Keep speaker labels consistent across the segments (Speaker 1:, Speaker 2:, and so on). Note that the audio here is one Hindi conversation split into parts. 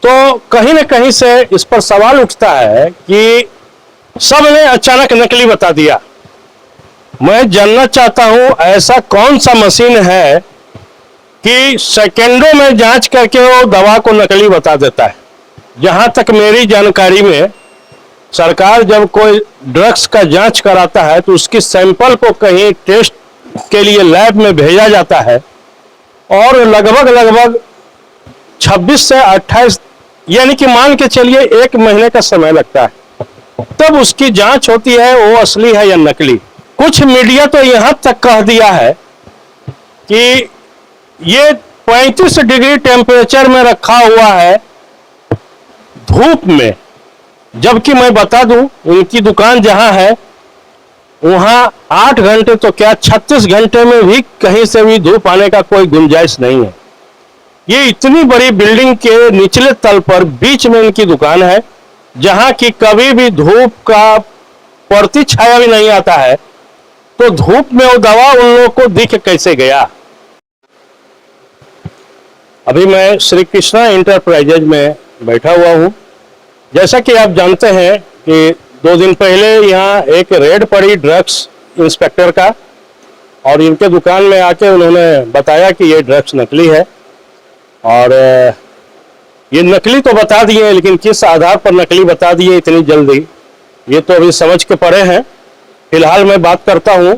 Speaker 1: तो कहीं ना कहीं से इस पर सवाल उठता है कि सबने अचानक नकली बता दिया। मैं जानना चाहता हूं ऐसा कौन सा मशीन है कि सेकेंडों में जांच करके वो दवा को नकली बता देता है। जहां तक मेरी जानकारी में सरकार जब कोई ड्रग्स का जांच कराता है तो उसकी सैंपल को कहीं टेस्ट के लिए लैब में भेजा जाता है और लगभग 26 से 28 यानी कि मान के चलिए 1 महीने का समय लगता है, तब उसकी जांच होती है वो असली है या नकली। कुछ मीडिया तो यहां तक कह दिया है कि ये 35 डिग्री टेम्परेचर में रखा हुआ है धूप में, जबकि मैं बता दूं उनकी दुकान जहां है वहां 8 घंटे तो क्या 36 घंटे में भी कहीं से भी धूप आने का कोई गुंजाइश नहीं है। ये इतनी बड़ी बिल्डिंग के निचले तल पर बीच में इनकी दुकान है जहां की कभी भी धूप का परती छाया भी नहीं आता है, तो धूप में वो दवा उन लोगों को दिख कैसे गया। अभी मैं श्री कृष्णा इंटरप्राइजेज में बैठा हुआ हूं। जैसा कि आप जानते हैं कि 2 दिन पहले यहाँ एक रेड पड़ी ड्रग्स इंस्पेक्टर का, और इनके दुकान में आके उन्होंने बताया कि ये ड्रग्स नकली है। और ये नकली तो बता दिए, लेकिन किस आधार पर नकली बता दिए इतनी जल्दी, ये तो अभी समझ के परे हैं। फिलहाल मैं बात करता हूँ,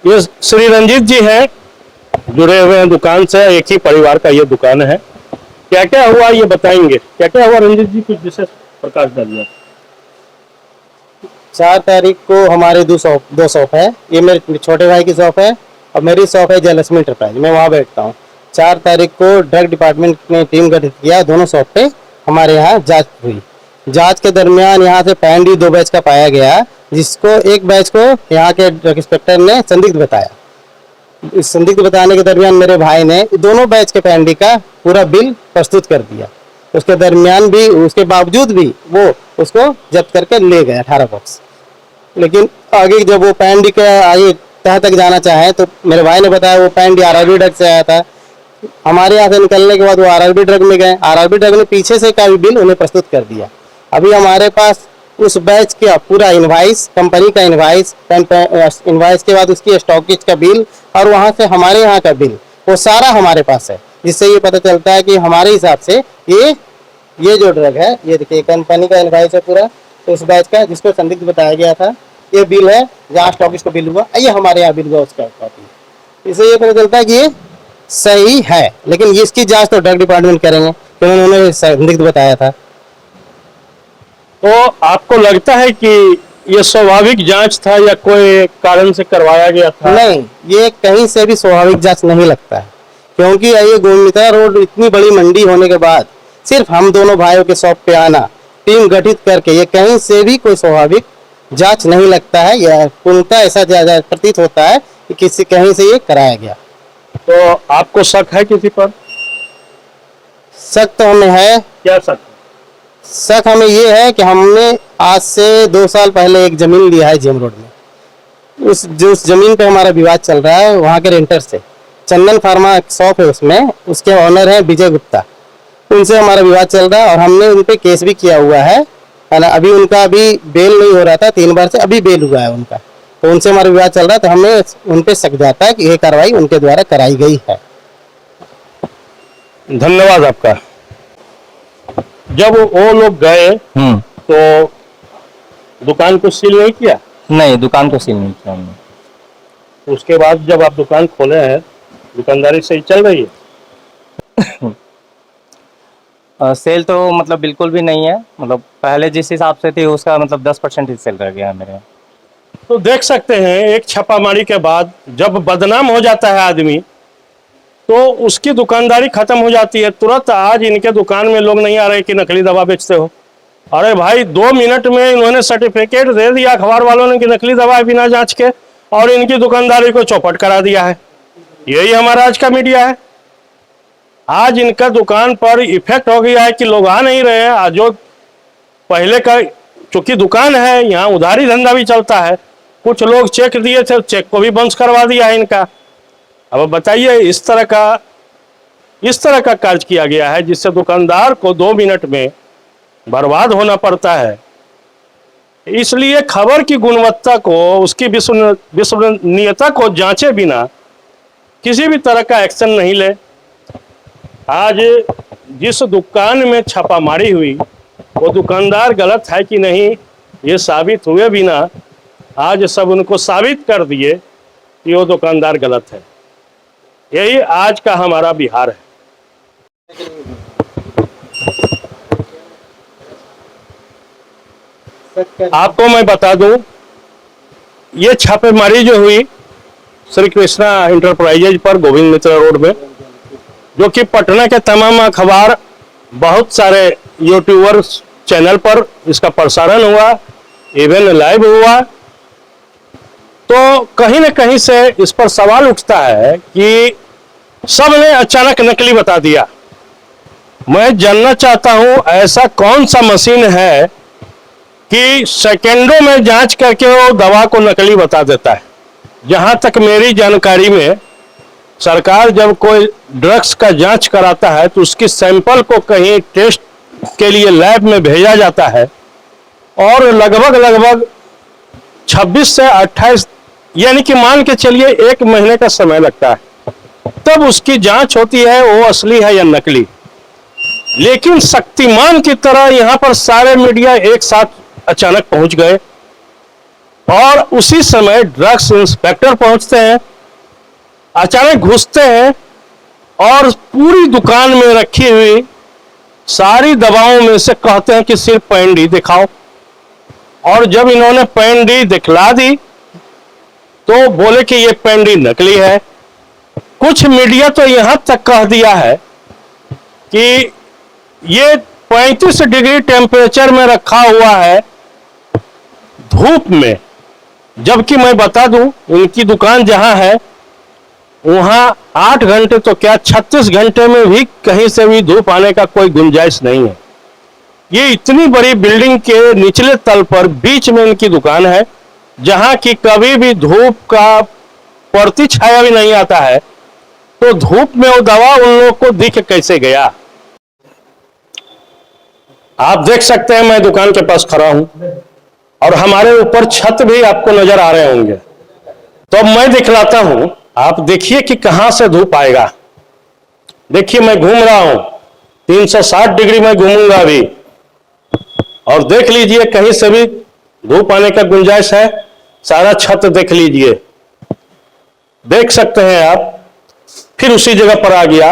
Speaker 1: ये श्री रंजीत जी हैं, जुड़े हुए हैं दुकान से, एक ही परिवार का ये दुकान है। क्या क्या हुआ ये बताएंगे। क्या क्या हुआ रंजीत जी, कुछ विशेष प्रकाश डालिए।
Speaker 2: 4 तारीख को हमारे दो शॉप है। ये मेरे छोटे भाई की शॉप है और मेरी शॉप है जयलक्ष्मी इंटरप्राइज, मैं वहाँ बैठता हूँ। 4 तारीख को ड्रग डिपार्टमेंट ने टीम गठित किया, दोनों शॉप पे हमारे यहाँ जांच हुई। जांच के दरमियान यहाँ से पैंडी 2 बैच का पाया गया, जिसको एक बैच को यहाँ के ड्रग इंस्पेक्टर ने संदिग्ध बताया। इस संदिग्ध बताने के दरमियान मेरे भाई ने दोनों बैच के पैंडी का पूरा बिल प्रस्तुत कर दिया। उसके दरमियान भी, उसके बावजूद भी वो उसको जब्त करके ले गए 18 बॉक्स। लेकिन आगे जब वो पैंडी के आगे तह तक जाना चाहे तो मेरे भाई ने बताया वो पैंडी आरआरबी ड्रग से आया था। हमारे यहाँ से निकलने के बाद वो आरआरबी ड्रग में गए, आरआरबी ड्रग ने पीछे से का भी बिल उन्हें प्रस्तुत कर दिया। अभी हमारे पास उस बैच का पूरा इनवाइस, कंपनी का इनवाइस, इनवाइस के बाद उसकी स्टॉकेज का बिल और वहाँ से हमारे यहाँ का बिल, वो सारा हमारे पास है। जिससे ये पता चलता है कि हमारे हिसाब से ये जो ड्रग है, ये देखिए कंपनी का इनवाइस है पूरा, तो उस बैच का जिसको संदिग्ध बताया गया था, ये बिल है जहाँ स्टॉकिस्ट को बिल हुआ, ये हमारे यहाँ बिल हुआ उसका कॉपी। इससे ये पता चलता है कि ये सही है, लेकिन इसकी जांच तो ड्रग डिपार्टमेंट करेंगे क्योंकि उन्होंने संदिग्ध बताया था।
Speaker 1: तो आपको लगता है कि ये स्वाभाविक जांच था या कोई कारण से करवाया गया था?
Speaker 2: नहीं, ये कहीं से भी स्वाभाविक जांच नहीं लगता है, क्योंकि ये गोविंदा रोड इतनी बड़ी मंडी होने के बाद सिर्फ हम दोनों भाइयों के शॉप पे आना, टीम गठित करके, ये कहीं से भी कोई स्वाभाविक जांच नहीं लगता है। यह पूर्णतः ऐसा प्रतीत होता है कि किसी कहीं से ये कराया गया।
Speaker 1: तो आपको शक है किसी पर?
Speaker 2: शक तो हमें है।
Speaker 1: क्या शक?
Speaker 2: शक हमें ये है कि हमने आज से 2 साल पहले एक जमीन लिया है जेम रोड में। उस जमीन पे हमारा विवाद चल रहा है वहाँ के रेंटर से। चंदन फार्मा शॉप है उसमें, उसके ऑनर है विजय गुप्ता, उनसे हमारा विवाद चल रहा है और हमने उन पे केस भी किया हुआ है ना। अभी उनका अभी बेल नहीं हो रहा था, 3 बार से अभी बेल हुआ है उनका, तो उनसे हमारा विवाद चल रहा है। तो हमें उन पे शक जाता है कि ये कार्रवाई उनके द्वारा कराई गई है।
Speaker 1: धन्यवाद आपका। जब वो लोग गए तो दुकान को सील नहीं किया?
Speaker 3: नहीं, दुकान को सील नहीं किया हमने।
Speaker 1: उसके बाद जब आप दुकान खोले हैं, दुकानदारी सही चल रही है?
Speaker 3: सेल तो मतलब बिल्कुल भी नहीं है, मतलब पहले जिस हिसाब से थी उसका मतलब 10% ही सेल रह गया है मेरे।
Speaker 1: तो देख सकते हैं एक छापामारी के बाद जब बदनाम हो जाता है आदमी तो उसकी दुकानदारी खत्म हो जाती है तुरंत। आज इनके दुकान में लोग नहीं आ रहे कि नकली दवा बेचते हो। अरे भाई 2 मिनट में इन्होंने सर्टिफिकेट दे दिया अखबार वालों ने कि नकली दवा है बिना जांच के, और इनकी दुकानदारी को चौपट करा दिया है। यही हमारा आज का मीडिया है। आज इनका दुकान पर इफेक्ट हो गया है कि लोग आ नहीं रहे हैं। आज जो पहले का चूंकि दुकान है यहाँ उधारी धंधा भी चलता है, कुछ लोग चेक दिए थे, चेक को भी बंद करवा दिया है इनका। अब बताइए इस तरह का इस तरह का कार्य किया गया है जिससे दुकानदार को 2 मिनट में बर्बाद होना पड़ता है। इसलिए खबर की गुणवत्ता को, उसकी विश्वसनीयता को जांचे बिना किसी भी तरह का एक्शन नहीं ले। आज जिस दुकान में छापामारी हुई वो दुकानदार गलत है कि नहीं, ये साबित हुए बिना आज सब उनको साबित कर दिए कि वो दुकानदार गलत है। यही आज का हमारा बिहार है। आपको मैं बता दूं, ये छापेमारी जो हुई श्री कृष्णा इंटरप्राइजेज पर गोविंद मित्र रोड में, जो कि पटना के तमाम अखबार, बहुत सारे यूट्यूबर चैनल पर इसका प्रसारण हुआ, इवन लाइव हुआ, तो कहीं न कहीं से इस पर सवाल उठता है कि सबने अचानक नकली बता दिया। मैं जानना चाहता हूं ऐसा कौन सा मशीन है कि सेकेंडों में जांच करके वो दवा को नकली बता देता है। जहां तक मेरी जानकारी में, सरकार जब कोई ड्रग्स का जांच कराता है तो उसकी सैंपल को कहीं टेस्ट के लिए लैब में भेजा जाता है और लगभग 26 से 28 यानी कि मान के चलिए 1 महीने का समय लगता है, तब उसकी जांच होती है वो असली है या नकली। लेकिन शक्तिमान की तरह यहां पर सारे मीडिया एक साथ अचानक पहुंच गए और उसी समय ड्रग्स इंस्पेक्टर पहुंचते हैं, अचानक घुसते हैं और पूरी दुकान में रखी हुई सारी दवाओं में से कहते हैं कि सिर्फ पैन डी दिखाओ। और जब इन्होंने पैन डी दिखला दी तो बोले कि ये पैन डी नकली है। कुछ मीडिया तो यहां तक कह दिया है कि ये 35 डिग्री टेम्परेचर में रखा हुआ है धूप में, जबकि मैं बता दूं इनकी दुकान जहां है वहां 8 घंटे तो क्या 36 घंटे में भी कहीं से भी धूप आने का कोई गुंजाइश नहीं है। ये इतनी बड़ी बिल्डिंग के निचले तल पर बीच में इनकी दुकान है, जहां की कभी भी धूप का परती छाया भी नहीं आता है, तो धूप में वो दवा उन लोगों को दिख कैसे गया। आप देख सकते हैं मैं दुकान के पास खड़ा हूं और हमारे ऊपर छत भी आपको नजर आ रहे होंगे, तो मैं दिखलाता हूं, आप देखिए कि कहां से धूप आएगा। देखिए मैं घूम रहा हूं, 360 डिग्री में घूमूंगा अभी, और देख लीजिए कहीं से भी धूप आने का गुंजाइश है। सारा छत देख लीजिए, देख सकते हैं आप। फिर उसी जगह पर आ गया,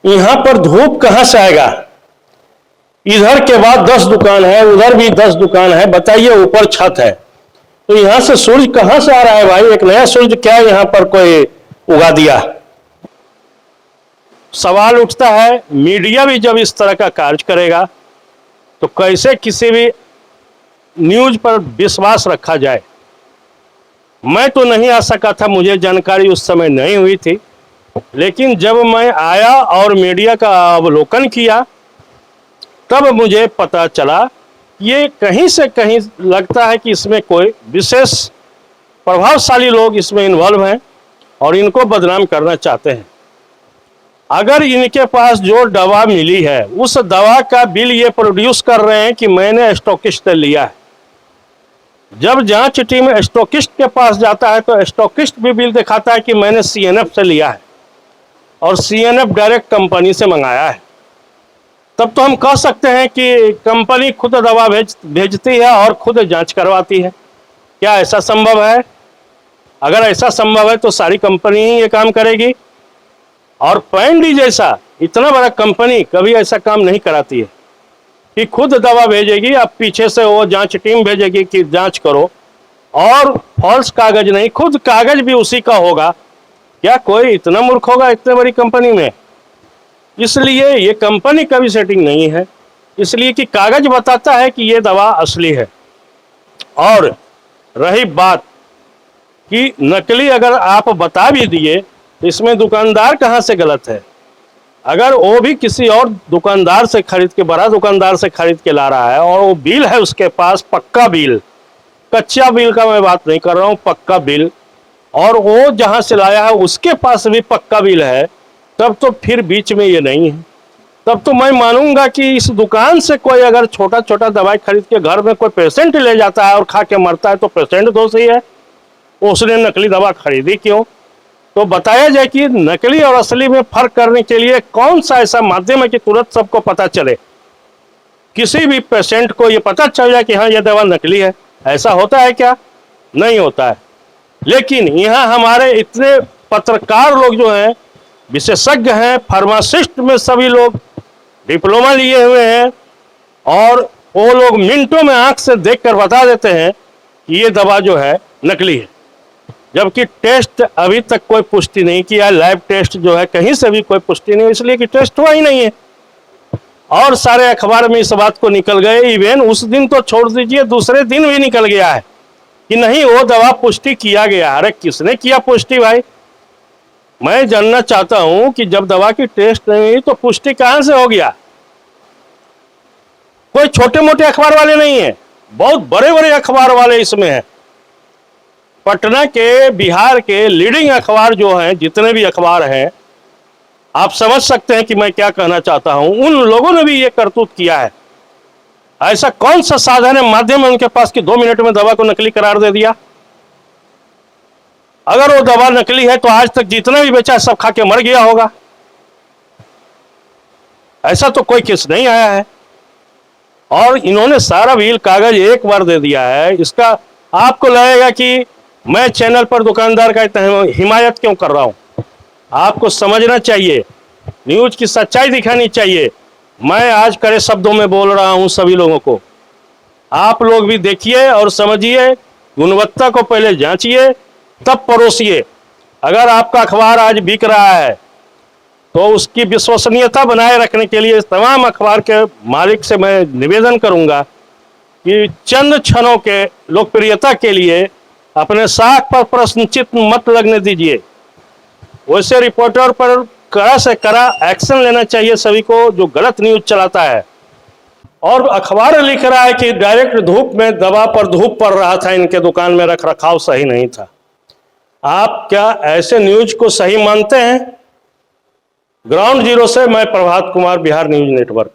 Speaker 1: यहां पर धूप कहां से आएगा। इधर के बाद 10 दुकान है, उधर भी 10 दुकान है, बताइए ऊपर छत है, तो यहां से सूरज कहां से आ रहा है भाई। एक नया सूरज क्या यहां पर कोई उगा दिया। सवाल उठता है मीडिया भी जब इस तरह का कार्य करेगा तो कैसे किसी भी न्यूज पर विश्वास रखा जाए। मैं तो नहीं आ सका था, मुझे जानकारी उस समय नहीं हुई थी, लेकिन जब मैं आया और मीडिया का अवलोकन किया तब मुझे पता चला ये कहीं से कहीं लगता है कि इसमें कोई विशेष प्रभावशाली लोग इसमें इन्वॉल्व हैं और इनको बदनाम करना चाहते हैं। अगर इनके पास जो दवा मिली है उस दवा का बिल ये प्रोड्यूस कर रहे हैं कि मैंने स्टॉकिस्ट से लिया है। जब जांच टीम स्टॉकिस्ट के पास जाता है तो स्टॉकिस्ट भी बिल दिखाता है कि मैंने सीएनएफ से लिया है और सीएनएफ डायरेक्ट कंपनी से मंगाया है। तब तो हम कह सकते हैं कि कंपनी खुद दवा भेजती है और खुद जांच करवाती है। क्या ऐसा संभव है? अगर ऐसा संभव है तो सारी कंपनी ही ये काम करेगी। और पैन डी जैसा इतना बड़ा कंपनी कभी ऐसा काम नहीं कराती है कि खुद दवा भेजेगी, अब पीछे से वो जांच टीम भेजेगी कि जांच करो, और फॉल्स कागज नहीं, खुद कागज भी उसी का होगा। क्या कोई इतना मूर्ख होगा इतने बड़ी कंपनी में? इसलिए ये कंपनी का भी सेटिंग नहीं है, इसलिए कि कागज बताता है कि ये दवा असली है। और रही बात कि नकली अगर आप बता भी दिए तो इसमें दुकानदार कहाँ से गलत है? अगर वो भी किसी और दुकानदार से खरीद के, बड़ा दुकानदार से खरीद के ला रहा है और वो बिल है उसके पास, पक्का बिल, कच्चा बिल का मैं बात नहीं कर रहा हूँ, पक्का बिल, और वो जहाँ से लाया है उसके पास भी पक्का बिल है, तब तो फिर बीच में ये नहीं है। तब तो मैं मानूंगा कि इस दुकान से कोई अगर छोटा छोटा दवाई खरीद के घर में कोई पेशेंट ले जाता है और खा के मरता है तो पेशेंट दोषी है, उसने नकली दवा खरीदी क्यों। तो बताया जाए कि नकली और असली में फर्क करने के लिए कौन सा ऐसा माध्यम है कि तुरंत सबको पता चले, किसी भी पेशेंट को ये पता चल जाए कि हाँ ये दवा नकली है। ऐसा होता है क्या? नहीं होता है। लेकिन यहाँ हमारे इतने पत्रकार लोग जो हैं, विशेषज्ञ हैं, फार्मासिस्ट में सभी लोग डिप्लोमा लिए हुए हैं, और वो लोग मिनटों में आंख से देखकर बता देते हैं कि ये दवा जो है नकली है, जबकि टेस्ट अभी तक कोई पुष्टि नहीं किया। लैब टेस्ट जो है कहीं से भी कोई पुष्टि नहीं, इसलिए कि टेस्ट हुआ ही नहीं है। और सारे अखबार में इस बात को निकल गए, इवन उस दिन तो छोड़ दीजिए, दूसरे दिन भी निकल गया है कि नहीं वो दवा पुष्टि किया गया। अरे किसने किया पुष्टि भाई? मैं जानना चाहता हूं कि जब दवा की टेस्ट नहीं हुई तो पुष्टि कहां से हो गया? कोई छोटे मोटे अखबार वाले नहीं है, बहुत बड़े बड़े अखबार वाले इसमें हैं। पटना के, बिहार के लीडिंग अखबार जो हैं, जितने भी अखबार हैं, आप समझ सकते हैं कि मैं क्या कहना चाहता हूं। उन लोगों ने भी ये करतूत किया है। ऐसा कौन सा साधन है, माध्यम है उनके पास कि 2 मिनट में दवा को नकली करार दे दिया? अगर वो दवा नकली है तो आज तक जितना भी बेचा सब खा के मर गया होगा। ऐसा तो कोई केस नहीं आया है। और इन्होंने सारा बिल कागज एक बार दे दिया है। इसका आपको लगेगा कि मैं चैनल पर दुकानदार का इतना हिमायत क्यों कर रहा हूं। आपको समझना चाहिए, न्यूज की सच्चाई दिखानी चाहिए। मैं आज कड़े शब्दों में बोल रहा हूं सभी लोगों को, आप लोग भी देखिए और समझिए, गुणवत्ता को पहले जांचिए तब परोसिए। अगर आपका अखबार आज बिक रहा है तो उसकी विश्वसनीयता बनाए रखने के लिए तमाम अखबार के मालिक से मैं निवेदन करूंगा कि चंद क्षणों के लोकप्रियता के लिए अपने साख पर प्रश्नचिन्ह मत लगने दीजिए। वैसे रिपोर्टर पर कड़ा से कड़ा एक्शन लेना चाहिए सभी को जो गलत न्यूज चलाता है। और अखबार लिख रहा है कि डायरेक्ट धूप में दवा पर धूप पड़ रहा था, इनके दुकान में रख रखाव सही नहीं था। आप क्या ऐसे न्यूज को सही मानते हैं? ग्राउंड जीरो से मैं प्रभात कुमार, बिहार न्यूज नेटवर्क।